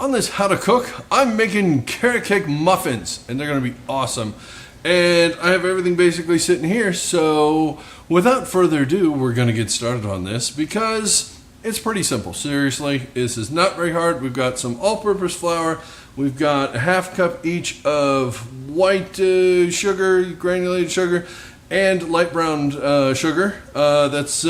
On this how to cook, I'm making carrot cake muffins, and they're going to be awesome. And I have everything basically sitting here, so without further ado, we're going to get started on this because it's pretty simple. Seriously, this is not very hard. We've got some all-purpose flour. We've got a half cup each of white sugar, granulated sugar, and light brown sugar. That's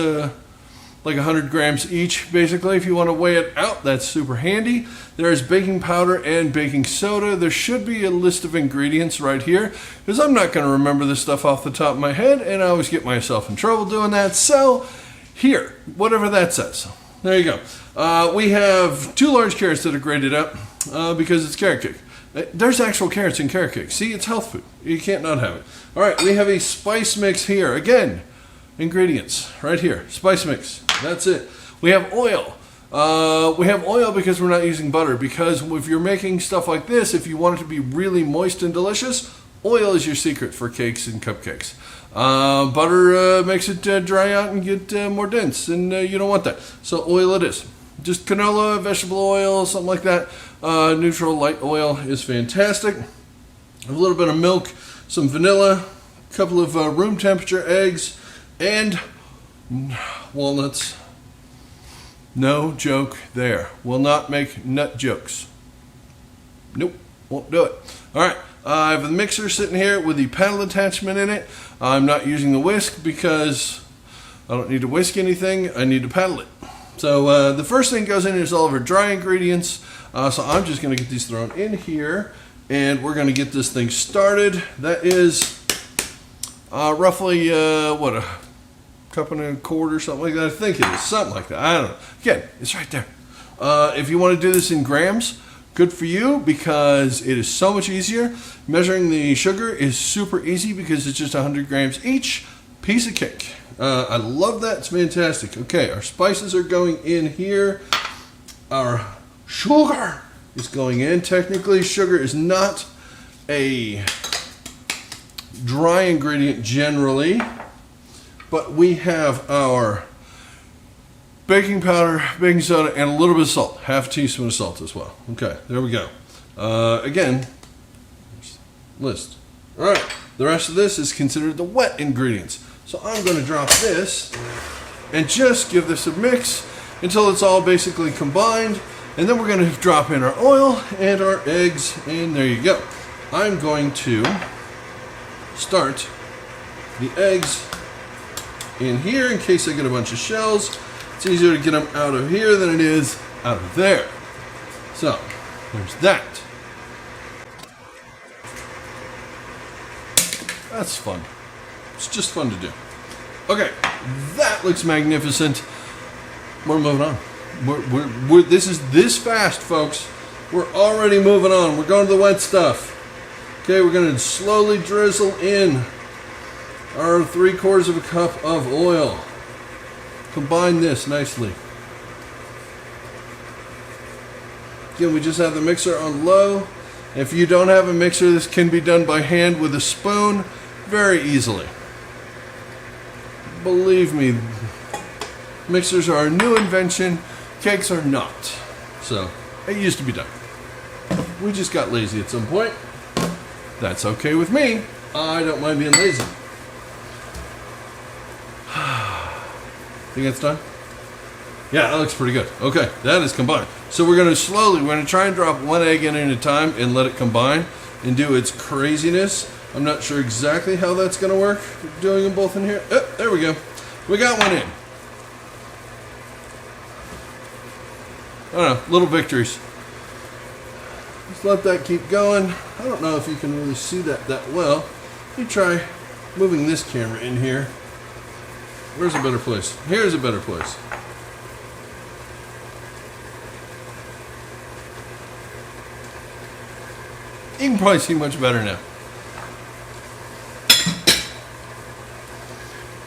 like 100 grams each, basically. If you want to weigh it out, that's super handy. There's baking powder and baking soda. There should be a list of ingredients right here, because I'm not going to remember this stuff off the top of my head, and I always get myself in trouble doing that. So here, whatever that says. There you go. We have 2 large carrots that are grated up because it's carrot cake. There's actual carrots in carrot cake. See, it's health food. You can't not have it. All right, we have a spice mix here. Again, ingredients right here. Spice mix. That's it. We have oil. We have oil because we're not using butter, because if you're making stuff like this, if you want it to be really moist and delicious, oil is your secret for cakes and cupcakes. Butter makes it dry out and get more dense, and you don't want that. So oil it is. Just canola, vegetable oil, something like that. Neutral light oil is fantastic. A little bit of milk, some vanilla, a couple of room temperature eggs, and walnuts. No joke there. Will not make nut jokes. Nope, won't do it. All right, I have the mixer sitting here with the paddle attachment in it. I'm not using the whisk because I don't need to whisk anything. I need to paddle it. So the first thing goes in is all of our dry ingredients. So I'm just going to get these thrown in here, and we're going to get this thing started. That is roughly, what, a cup and a quarter, something like that. I think it is something like that. I don't know. Again, it's right there. If you want to do this in grams, good for you, because it is so much easier. Measuring the sugar is super easy because it's just 100 grams each. Piece of cake. I love that. It's fantastic. Okay, our spices are going in here. Our sugar is going in. Technically, sugar is not a dry ingredient generally, but we have our baking powder, baking soda, and a little bit of salt. Half a teaspoon of salt as well. Okay, there we go. Again, list. All right, the rest of this is considered the wet ingredients. So I'm going to drop this and just give this a mix until it's all basically combined. And then we're going to drop in our oil and our eggs, and there you go. I'm going to start the eggs in here in case I get a bunch of shells. It's easier to get them out of here than it is out of there. So there's that. That's fun. It's just fun to do. Okay, that looks magnificent. We're moving on. This is this fast, folks. We're already moving on. We're going to the wet stuff. Okay, we're going to slowly drizzle in our 3/4 of a cup of oil. Combine this nicely. Again, we just have the mixer on low. If you don't have a mixer, this can be done by hand with a spoon very easily. Believe me, mixers are a new invention. Cakes are not. So, it used to be done. We just got lazy at some point. That's okay with me. I don't mind being lazy. Think that's done? Yeah, that looks pretty good. Okay, that is combined. So we're going to try and drop 1 egg in at a time and let it combine and do its craziness. I'm not sure exactly how that's going to work, doing them both in here. Oh, there we go. We got one in. I don't know, little victories. Just let that keep going. I don't know if you can really see that well. Let me try moving this camera in here. Where's a better place? Here's a better place. You can probably see much better now.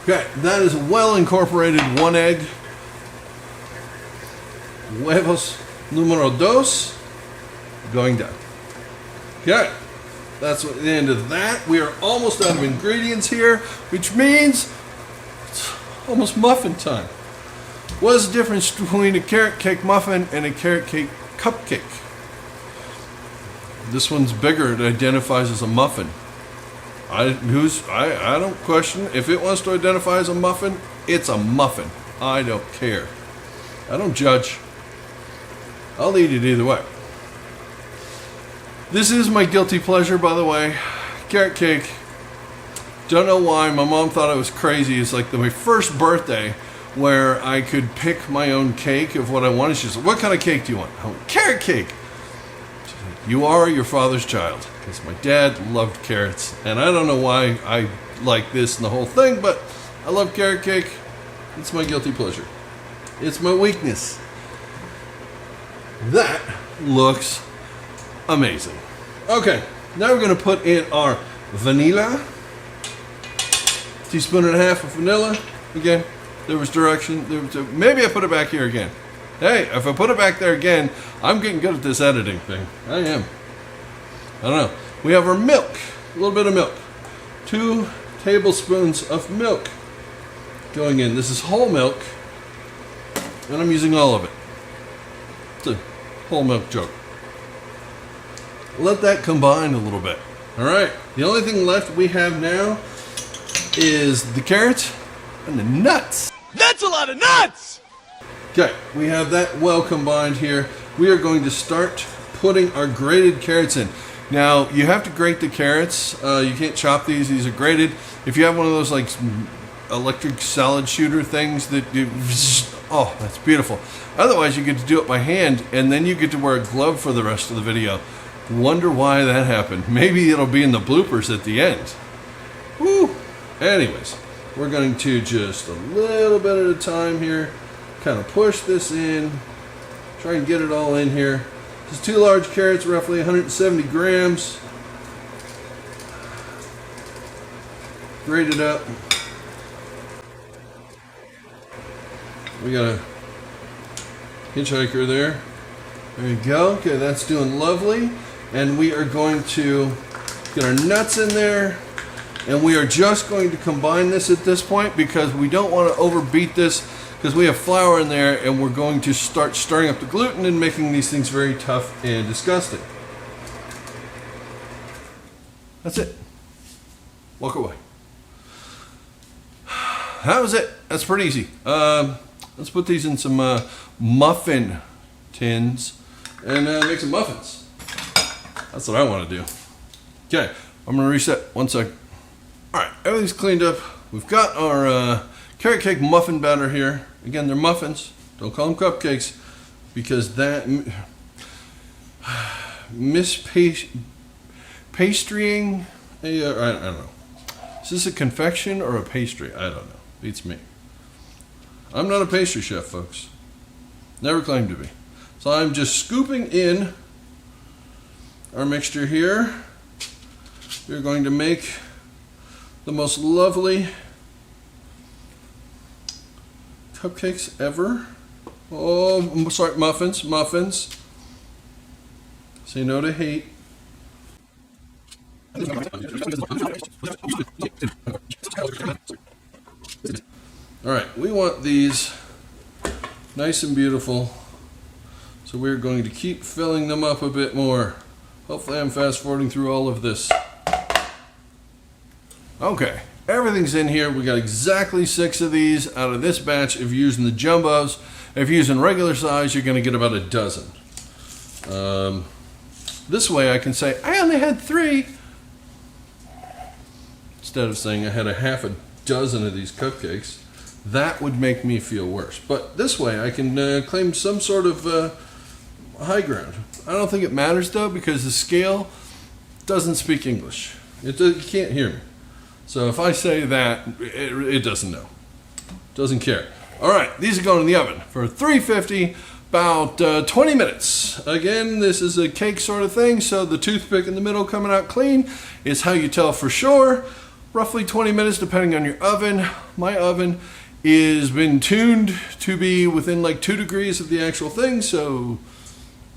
Okay, that is well incorporated 1 egg. Huevos número 2 going down. Okay, that's the end of that. We are almost out of ingredients here, which means it's almost muffin time. What is the difference between a carrot cake muffin and a carrot cake cupcake? This one's bigger. It identifies as a muffin. I don't question. If it wants to identify as a muffin, it's a muffin. I don't care. I don't judge. I'll eat it either way. This is my guilty pleasure, by the way. Carrot cake. Don't know why. My mom thought I was crazy. It's like my first birthday where I could pick my own cake of what I wanted. She said, "What kind of cake do you want?" I went, "Carrot cake." She said, "You are your father's child." Because my dad loved carrots. And I don't know why I like this and the whole thing, but I love carrot cake. It's my guilty pleasure. It's my weakness. That looks amazing. Okay, now we're going to put in our vanilla. Teaspoon and a half of vanilla. Again, there was direction. Maybe I put it back here again. Hey, if I put it back there again, I'm getting good at this editing thing. I am. I don't know. We have our milk. A little bit of milk. 2 tablespoons of milk going in. This is whole milk, and I'm using all of it. It's a whole milk jug. Let that combine a little bit. All right. The only thing left we have now is the carrots and the nuts. That's a lot of nuts! Okay, we have that well combined here. We are going to start putting our grated carrots in. Now, you have to grate the carrots. You can't chop these. These are grated. If you have one of those like electric salad shooter things that you... Oh, that's beautiful. Otherwise, you get to do it by hand, and then you get to wear a glove for the rest of the video. Wonder why that happened. Maybe it'll be in the bloopers at the end. Woo! Anyways, we're going to just a little bit at a time here, kind of push this in, try and get it all in here. This is 2 large carrots, roughly 170 grams. Grate it up. We got a hitchhiker there. There you go. Okay, that's doing lovely. And we are going to get our nuts in there. And we are just going to combine this at this point because we don't want to overbeat this because we have flour in there and we're going to start stirring up the gluten and making these things very tough and disgusting. That's it. Walk away. That was it. That's pretty easy. Let's put these in some muffin tins and make some muffins. That's what I want to do. Okay, I'm going to reset 1 second. Alright, everything's cleaned up. We've got our carrot cake muffin batter here. Again, they're muffins. Don't call them cupcakes because that pastrying. I don't know. Is this a confection or a pastry? I don't know. Beats me. I'm not a pastry chef, folks. Never claimed to be. So I'm just scooping in our mixture here. We're going to make the most lovely cupcakes ever. Oh, sorry, muffins. Say no to hate. All right, we want these nice and beautiful, so we're going to keep filling them up a bit more. Hopefully I'm fast forwarding through all of this. Okay, everything's in here. We got exactly 6 of these out of this batch. If you're using the jumbos, if you're using regular size, you're going to get about a dozen. This way I can say, I only had 3. Instead of saying I had a half a dozen of these cupcakes. That would make me feel worse. But this way I can claim some sort of high ground. I don't think it matters though because the scale doesn't speak English. You can't hear me. So if I say that, it doesn't know. Doesn't care. All right, these are going in the oven for 350, about 20 minutes. Again, this is a cake sort of thing, so the toothpick in the middle coming out clean is how you tell for sure. Roughly 20 minutes depending on your oven. My oven is been tuned to be within like 2 degrees of the actual thing, so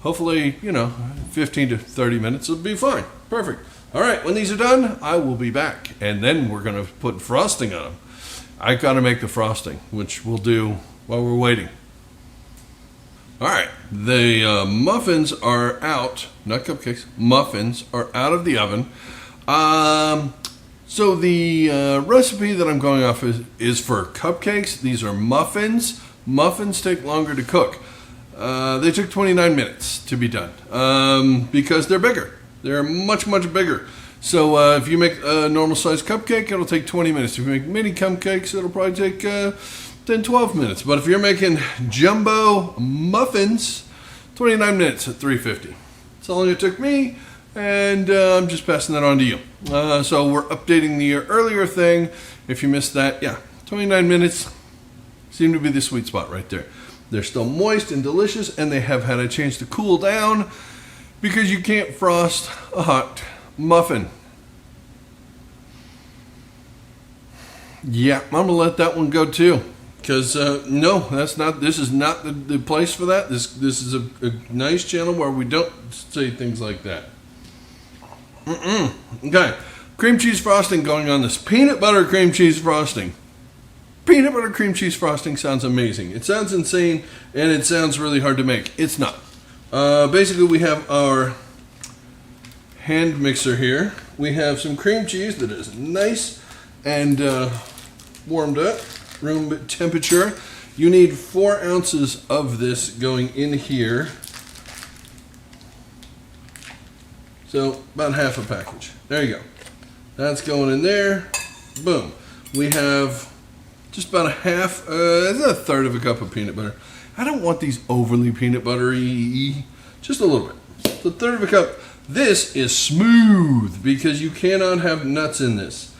hopefully, 15 to 30 minutes will be fine. Perfect. All right, when these are done, I will be back, and then we're going to put frosting on them. I got to make the frosting, which we'll do while we're waiting. All right, the muffins are out, not cupcakes, muffins are out of the oven. So the recipe that I'm going off is for cupcakes. These are muffins. Muffins take longer to cook. They took 29 minutes to be done because they're bigger. They're much, much bigger. So if you make a normal sized cupcake, it'll take 20 minutes. If you make mini cupcakes, it'll probably take 10, 12 minutes. But if you're making jumbo muffins, 29 minutes at 350. That's how long it took me, and I'm just passing that on to you. So we're updating the earlier thing. If you missed that, yeah, 29 minutes seem to be the sweet spot right there. They're still moist and delicious, and they have had a chance to cool down because you can't frost a hot muffin. Yeah, I'm gonna let that one go too. Because no, this is not the place for that. This is a nice channel where we don't say things like that. Okay, cream cheese frosting going on this. Peanut butter cream cheese frosting. Peanut butter cream cheese frosting sounds amazing. It sounds insane, and it sounds really hard to make. It's not. Basically, we have our hand mixer here. We have some cream cheese that is nice and warmed up. Room temperature. You need 4 ounces of this going in here. So about half a package. There you go. That's going in there. Boom. We have just about a half, a third of a cup of peanut butter. I don't want these overly peanut buttery. Just a little bit. So a third of a cup. This is smooth because you cannot have nuts in this.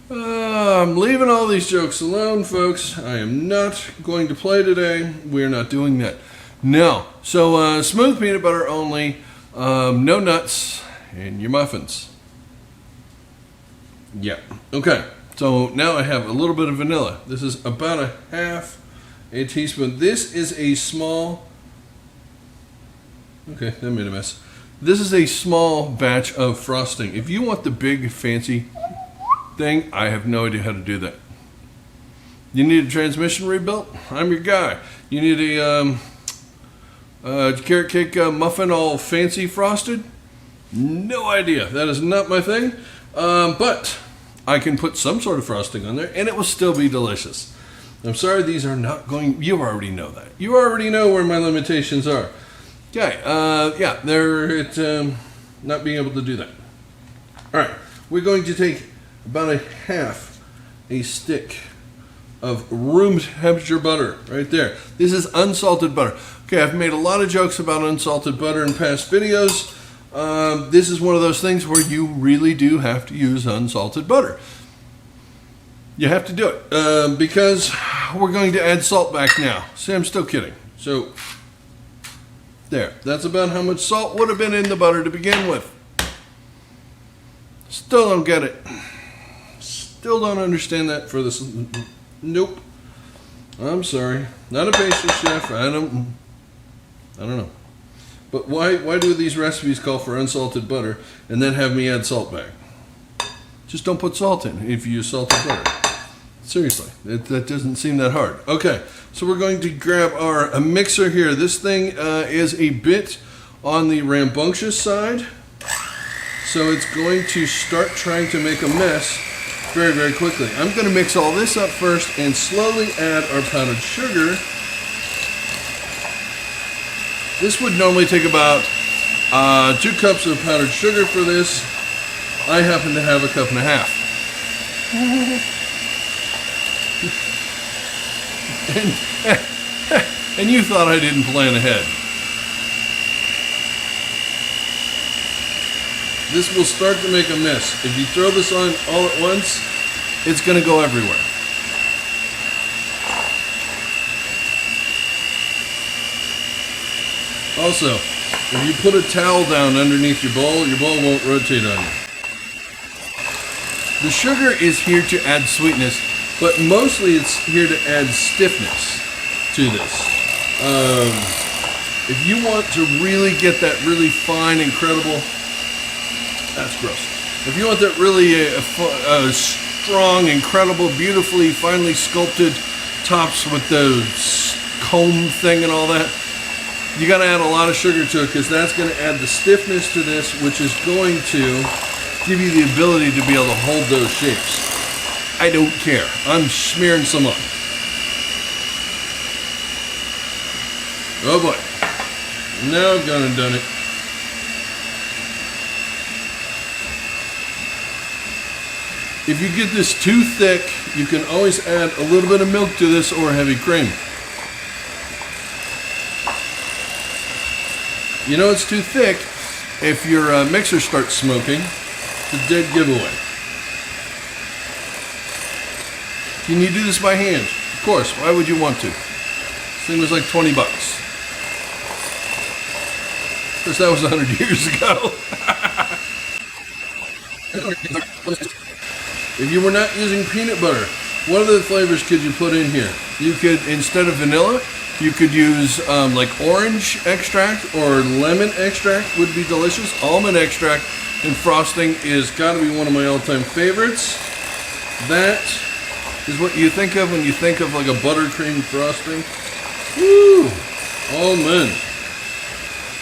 I'm leaving all these jokes alone, folks. I am not going to play today. We're not doing that. No. So smooth peanut butter only, no nuts in your muffins. Yeah. Okay. So now I have a little bit of vanilla. This is about a half a teaspoon. This is a small... Okay, that made a mess. This is a small batch of frosting. If you want the big fancy thing, I have no idea how to do that. You need a transmission rebuilt? I'm your guy. You need a carrot cake muffin all fancy frosted? No idea. That is not my thing. But I can put some sort of frosting on there and it will still be delicious. I'm sorry, these are not going... You already know that. You already know where my limitations are. Okay, yeah, they're not being able to do that. All right, we're going to take about a half a stick of room temperature butter right there. This is unsalted butter. Okay, I've made a lot of jokes about unsalted butter in past videos. This is one of those things where you really do have to use unsalted butter. You have to do it because we're going to add salt back now. See, I'm still kidding. So there, that's about how much salt would have been in the butter to begin with. Still don't get it. Still don't understand that for this. Nope. I'm sorry. Not a pastry chef. I don't know. But why do these recipes call for unsalted butter and then have me add salt back? Just don't put salt in if you use salted butter. Seriously, that doesn't seem that hard. Okay, so we're going to grab our mixer here. This thing is a bit on the rambunctious side, so it's going to start trying to make a mess very, very quickly. I'm going to mix all this up first and slowly add our powdered sugar. This would normally take about 2 cups of powdered sugar for this. I happen to have a cup and a half. And you thought I didn't plan ahead. This will start to make a mess. If you throw this on all at once, it's going to go everywhere. Also, if you put a towel down underneath your bowl won't rotate on you. The sugar is here to add sweetness, but mostly it's here to add stiffness to this. If you want to really get that really fine, incredible, that's gross. If you want that really strong, incredible, beautifully, finely sculpted tops with the comb thing and all that. You got to add a lot of sugar to it because that's going to add the stiffness to this, which is going to give you the ability to be able to hold those shapes. I don't care. I'm smearing some on. Oh boy. Now I've gone and done it. If you get this too thick, you can always add a little bit of milk to this or heavy cream. You know it's too thick if your mixer starts smoking. It's a dead giveaway. Can you do this by hand? Of course. Why would you want to? This thing was like 20 bucks. Of course, that was 100 years ago. If you were not using peanut butter, what other flavors could you put in here? You could, instead of vanilla, you could use like orange extract or lemon extract would be delicious. Almond extract and frosting is got to be one of my all-time favorites. That is what you think of when you think of like a buttercream frosting. Woo! Almond.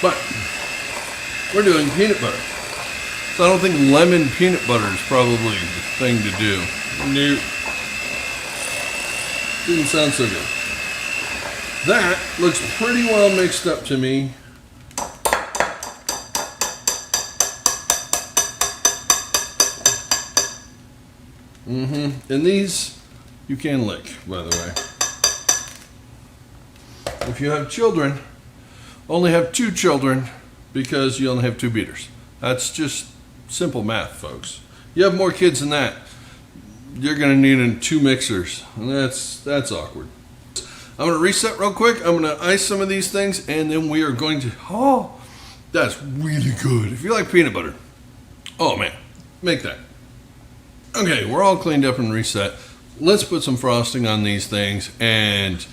But we're doing peanut butter. So I don't think lemon peanut butter is probably the thing to do. Nope. Didn't sound so good. That looks pretty well mixed up to me. And these you can lick, by the way. If you have children, only have 2 children because you only have 2 beaters. That's just simple math, folks. You have more kids than that, you're going to need 2 mixers, and that's awkward. I'm going to reset real quick. I'm going to ice some of these things, and then we are going to, oh, that's really good. If you like peanut butter, oh man, make that. Okay, we're all cleaned up and reset. Let's put some frosting on these things and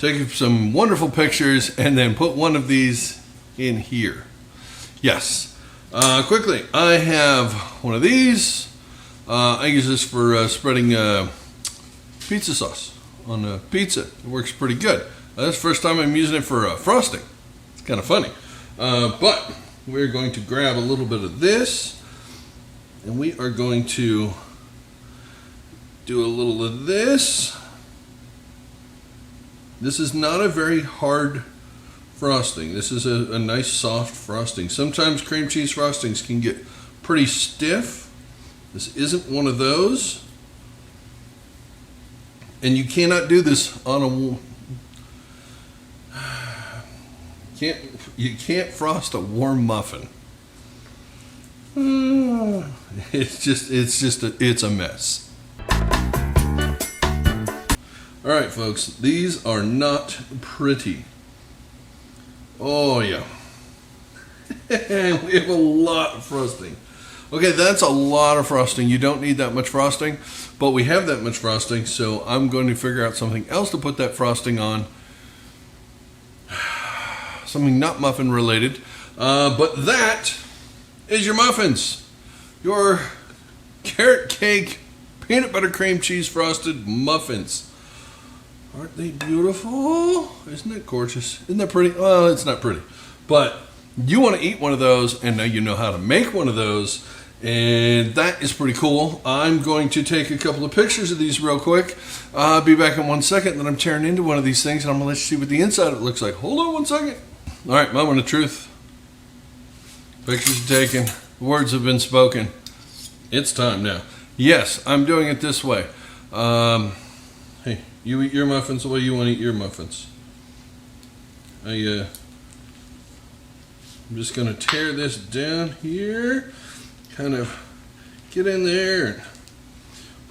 take some wonderful pictures and then put one of these in here. Yes. Quickly, I have one of these. I use this for spreading pizza sauce on a pizza. It works pretty good. That's the first time I'm using it for frosting. It's kind of funny. But we're going to grab a little bit of this, and we are going to do a little of this. This is not a very hard frosting. This is a nice soft frosting. Sometimes cream cheese frostings can get pretty stiff. This isn't one of those. And you cannot do this on you can't frost a warm muffin. It's a mess. All right, folks, these are not pretty. Oh yeah. We have a lot of frosting. Okay, that's a lot of frosting. You don't need that much frosting, but we have that much frosting, so I'm going to figure out something else to put that frosting on. Something not muffin related. But that is your muffins. Your carrot cake, peanut butter cream cheese frosted muffins. Aren't they beautiful? Isn't it gorgeous? Isn't that pretty? Well, it's not pretty. But you want to eat one of those, and now you know how to make one of those, and that is pretty cool. I'm going to take a couple of pictures of these real quick. I'll be back in 1 second, then I'm tearing into one of these things, and I'm going to let you see what the inside of it looks like. Hold on 1 second. All right, moment of truth. Pictures are taken. Words have been spoken. It's time now. Yes, I'm doing it this way. Hey, you eat your muffins the way you want to eat your muffins. I'm just going to tear this down here, kind of get in there and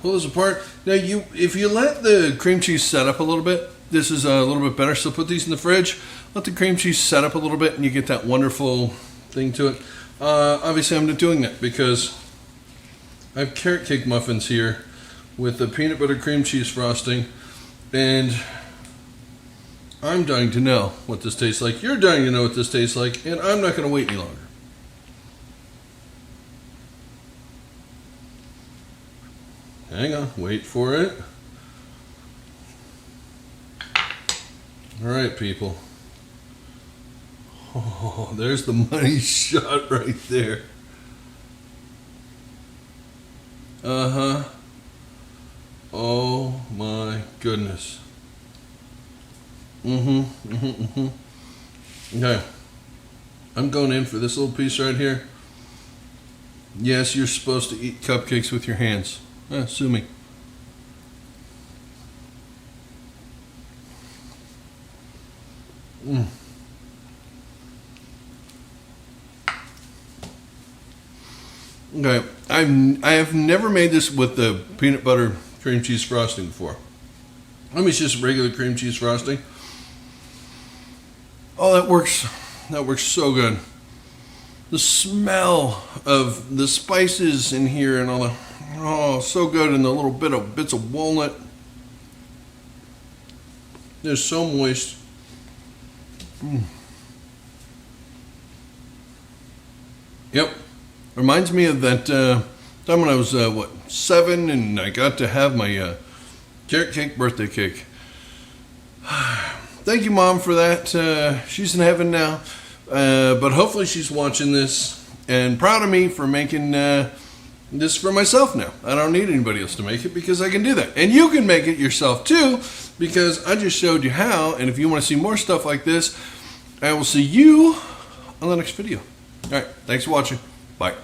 pull this apart. Now, if you let the cream cheese set up a little bit, this is a little bit better. So put these in the fridge, let the cream cheese set up a little bit, and you get that wonderful thing to it. Obviously, I'm not doing that because I have carrot cake muffins here with the peanut butter cream cheese frosting, and I'm dying to know what this tastes like. You're dying to know what this tastes like, and I'm not going to wait any longer. Hang on, wait for it. All right, people. Oh, there's the money shot right there. Uh-huh. Oh my goodness. Okay. I'm going in for this little piece right here. Yes, you're supposed to eat cupcakes with your hands. Sue me. Okay, I have never made this with the peanut butter cream cheese frosting before. I mean, it's just regular cream cheese frosting. Oh, that works. That works so good. The smell of the spices in here and all the, oh, so good, and the little bits of walnut. They're so moist. Yep. Reminds me of that time when I was, 7, and I got to have my carrot cake birthday cake. Thank you, Mom, for that. She's in heaven now. But hopefully she's watching this and proud of me for making this for myself now. I don't need anybody else to make it because I can do that. And you can make it yourself too because I just showed you how. And if you want to see more stuff like this, I will see you on the next video. All right. Thanks for watching. Bye.